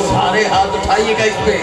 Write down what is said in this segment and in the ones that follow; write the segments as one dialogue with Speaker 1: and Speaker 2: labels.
Speaker 1: سارے ہاتھ اٹھائیے گا اس پہ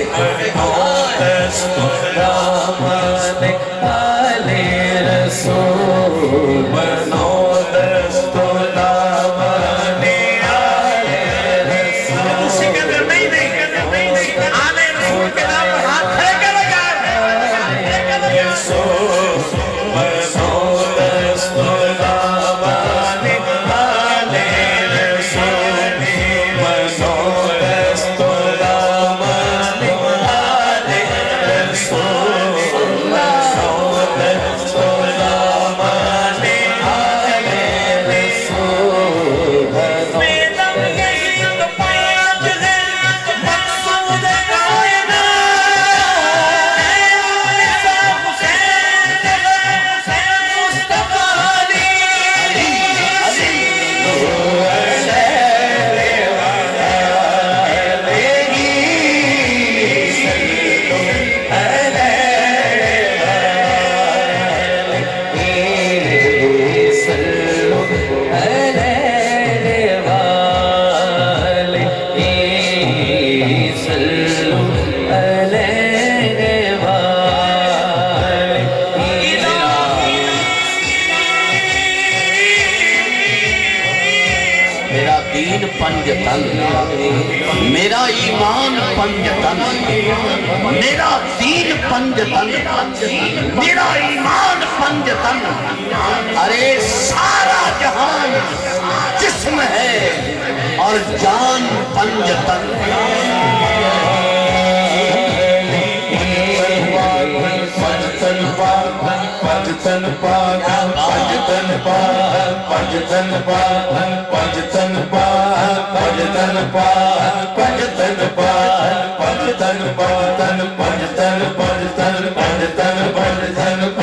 Speaker 1: पंजतन, मेरा ईमान पंजतन, मेरा दीन पंजतन, मेरा ईमान पंजतन। अरे सारा जहान जिस्म है और जान पंजतन।
Speaker 2: पंजतन पाक, पंजतन पाक, पंजतन पाक, पंजतन पाक, पंजतन पाक, पंजतन पाक, पंजतन पाक, पंजतन पंजतन पंजतन पंजतन पंजतन पंजतन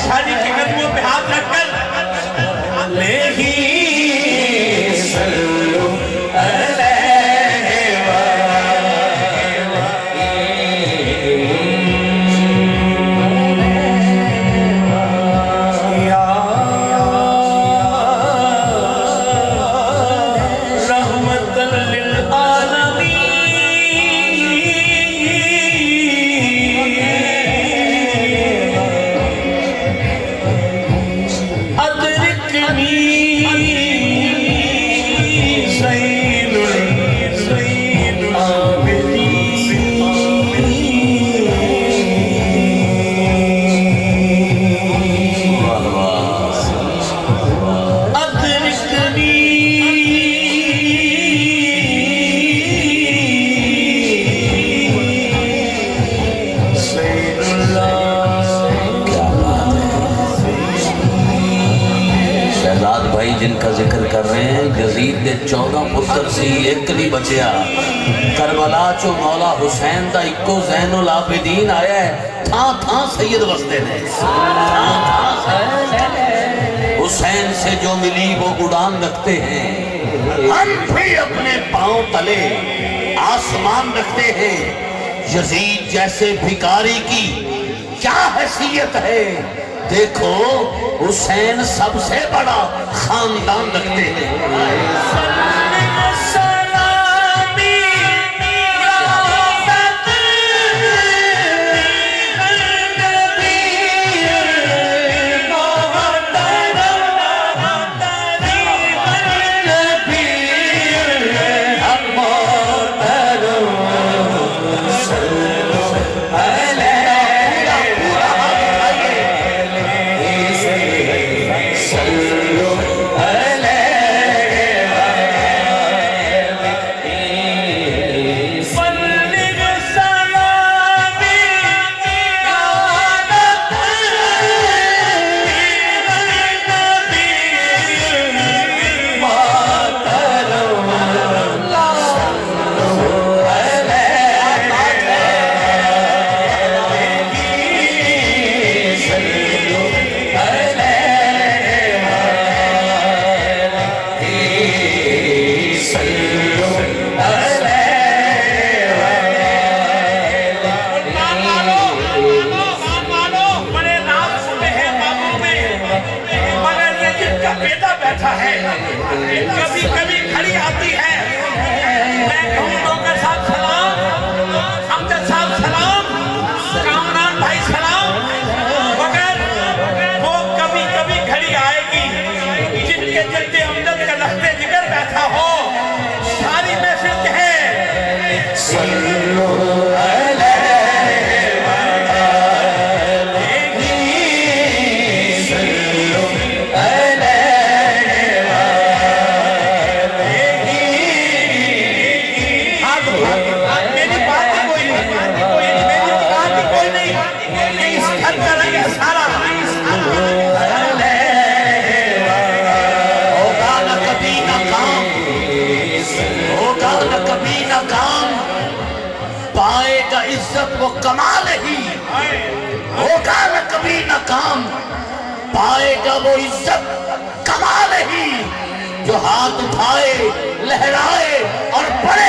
Speaker 3: शादी के कदमों पे हाथ रखकर
Speaker 1: جن کا ذکر کر رہے ہیں یزید دے 14 پتر سی ایک نہیں بچیا کربلا چو مولا حسین دا اکو زین العابدین آیا ہے تھاں تھاں سید وستے نے حسین سے جو ملی وہ اڑان رکھتے ہیں ہم بھی اپنے پاؤں تلے آسمان رکھتے ہیں یزید جیسے بھکاری کی کیا حیثیت ہے دیکھو حسین سب سے بڑا خاندان رکھتے ہیں
Speaker 3: بیٹھا ہے کبھی کبھی کھڑی آتی ہے میں کہوں ڈوگر صاحب سلام امجد صاحب سلام کامران بھائی سلام مگر وہ کبھی کبھی کھڑی آئے گی جن کے جلد امجد کا لخت جگر بیٹھا ہو ساری محفل کہے
Speaker 1: وہ کمال ہی ہوگا نہ کبھی ناکام پائے گا وہ عزت کمال ہی جو ہاتھ اٹھائے لہرائے اور پڑے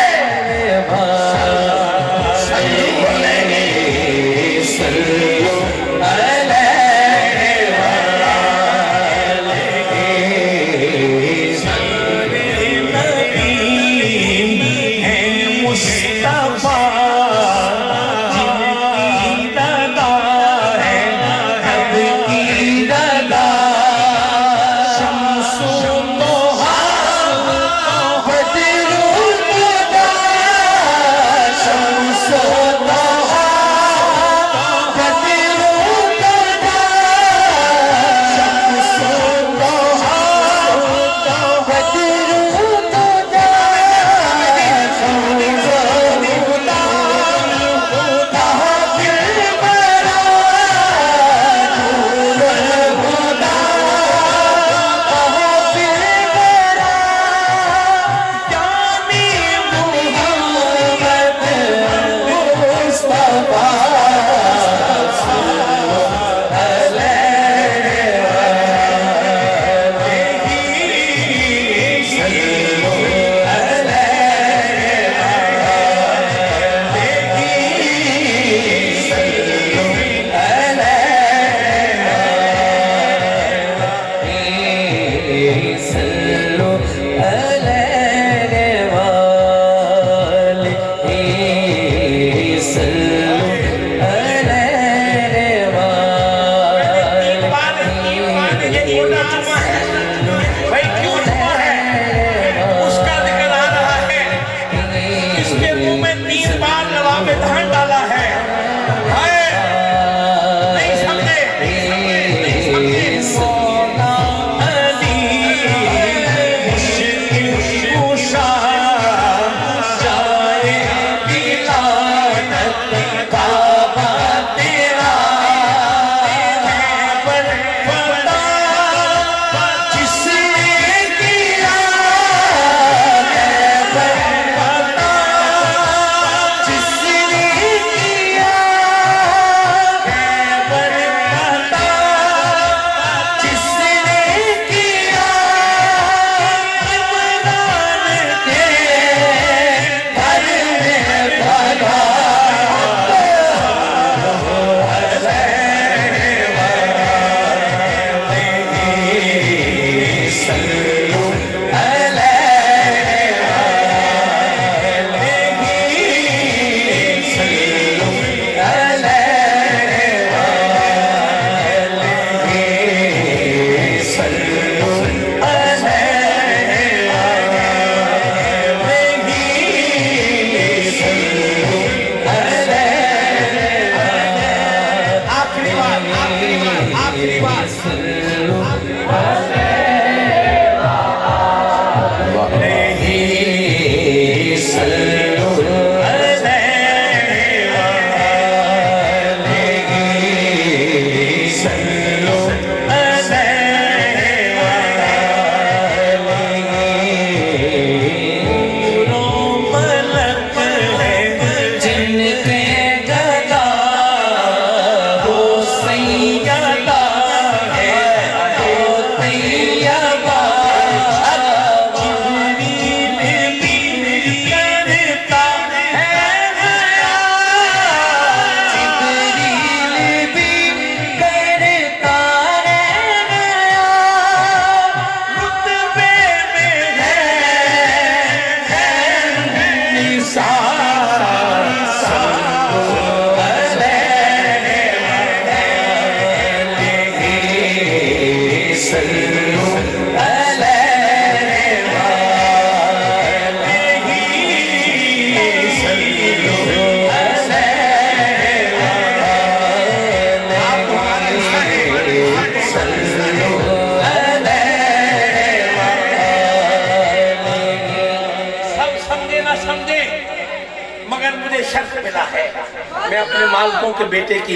Speaker 3: अपने मालकों के बेटे की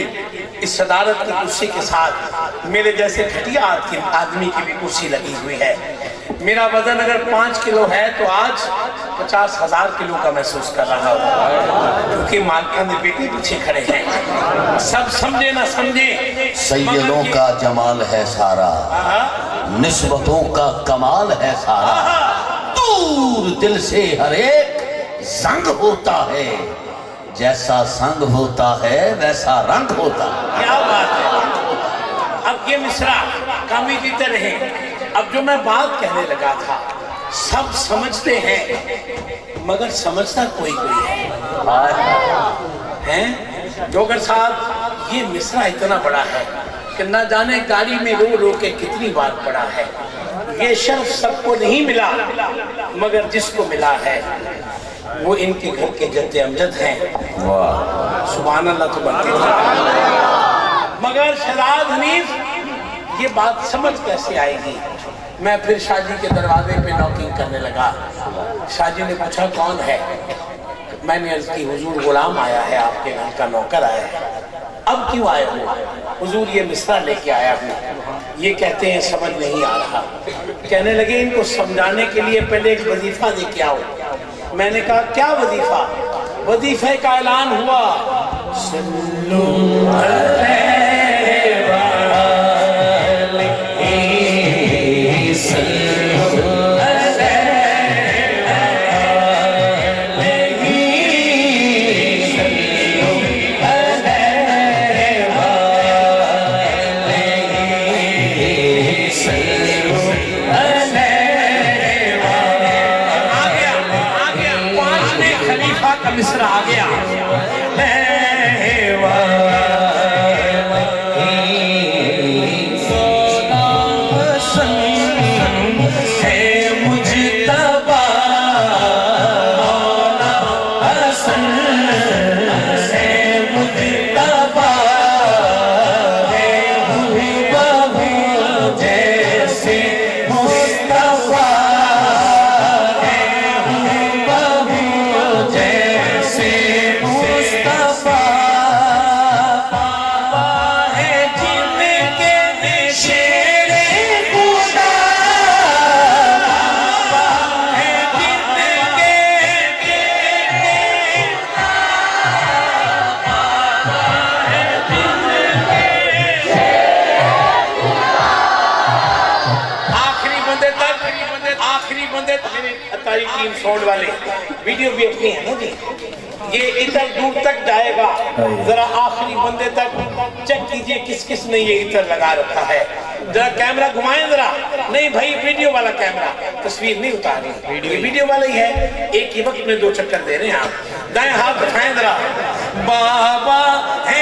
Speaker 3: इस सदारत की कुर्सी के साथ मेरे जैसे घटिया आदमी की भी कुर्सी लगी हुई है। मेरा वजन अगर 5 किलो है तो आज 50,000 किलो का महसूस कर रहा हूँ, क्योंकि मालकों के बेटे पीछे खड़े हैं। सब समझे ना समझे,
Speaker 1: सैयदों का जमाल है सारा, निस्बतों का कमाल है सारा, दूर दिल से हर एक संग होता है, जैसा संग होता है वैसा रंग होता है।
Speaker 3: क्या बात है। अब ये मिसरा कामी की तरह है। अब जो मैं बात कहने लगा था, सब समझते हैं मगर समझता कोई है। जोगर साहब, ये मिसरा इतना बड़ा है कि ना जाने गाड़ी में रो रो के कितनी बार पड़ा है। ये शर्फ सबको नहीं मिला, मगर जिसको मिला है वो इनके घर के जद्दे अमजद हैं। सुभान अल्लाह तो बनती थी, मगर शहजाद हनीफ ये बात समझ कैसे आएगी। मैं फिर शाहजी के दरवाजे पे नॉकिंग करने लगा। शाहजी ने पूछा कौन है? मैंने अर्ज की हुजूर गुलाम आया है, आपके घर का नौकर आया है। अब क्यों आए हो? हुजूर ये मिसरा लेके आया हूँ। ये कहते हैं समझ नहीं आ रहा। कहने लगे इनको समझाने के लिए पहले एक वजीफा दे के आओ। मैंने कहा क्या वजीफा? वजीफे का ऐलान हुआ, सल्लू मिसरा आ गया। साउंड वाले वीडियो भी अपनी है ना जी, ये इधर दूर तक जाएगा। जरा आखिरी बंदे तक चेक कीजिए किस किस ने ये इधर लगा रखा है। जरा कैमरा घुमाएं जरा। नहीं भाई, वीडियो वाला कैमरा, तस्वीर नहीं उतारी, ये वीडियो वाला ही है। एक ही वक्त में 2 चक्कर दे रहे हैं आप। दाएं हाथ उठाएं जरा। बाबा है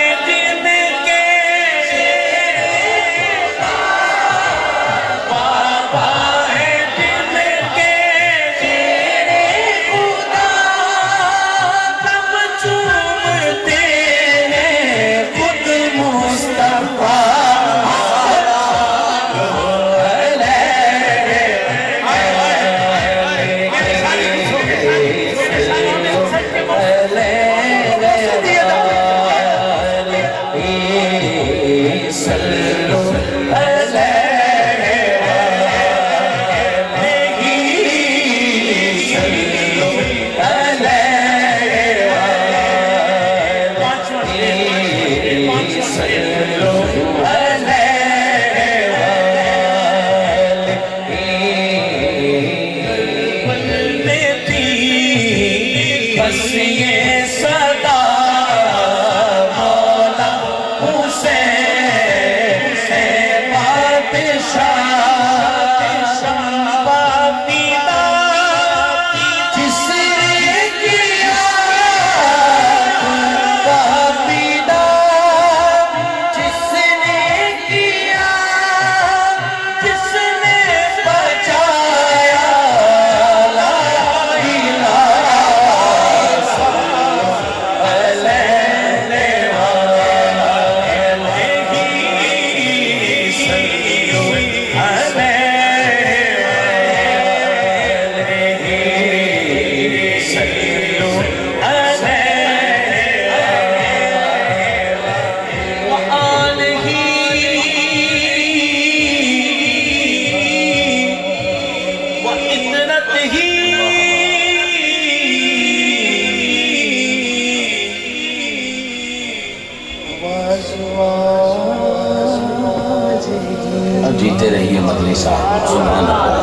Speaker 1: جیتے رہیے مدنی صاحب، سبحان اللہ۔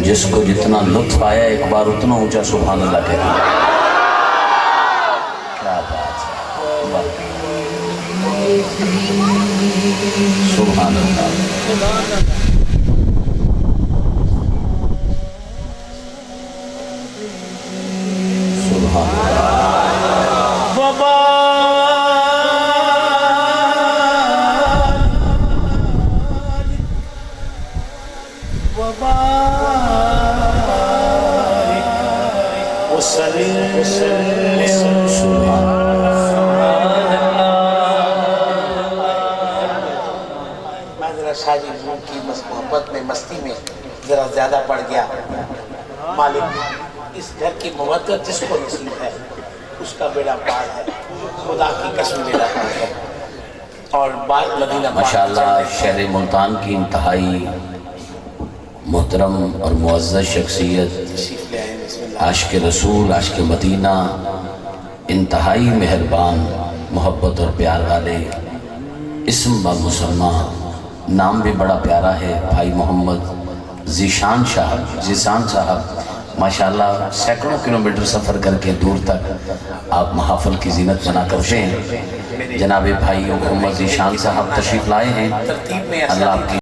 Speaker 1: جس کو جتنا لطف آیا ایک بار اتنا اونچا سبحان اللہ کہتے ہیں۔ کیا بات ہے، سبحان اللہ۔ سبحان اللہ۔
Speaker 4: میں ذرا شاہجی روم کی محبت میں مستی میں ذرا زیادہ پڑ گیا۔ مالک اس گھر کی مودت جس کو نصیب ہے اس کا بیڑا پار ہے، خدا کی قسم بیڑا پار ہے۔ اور بات مدینہ
Speaker 1: ماشاءاللہ شہر ملتان کی انتہائی محترم اور معزز شخصیت،
Speaker 4: تشریف لے آئیں، بسم اللہ۔
Speaker 1: عاشق رسول، عاشق مدینہ، انتہائی مہربان، محبت اور پیار والے، اسم با مسمہ، نام بھی بڑا پیارا ہے، بھائی محمد ذیشان صاحب، ماشاءاللہ سینکڑوں کلومیٹر سفر کر کے دور تک آپ محافل کی زینت بنا کرتے ہیں۔ جناب بھائی محمد ذیشان صاحب تشریف لائے ہیں، اللہ آپ کی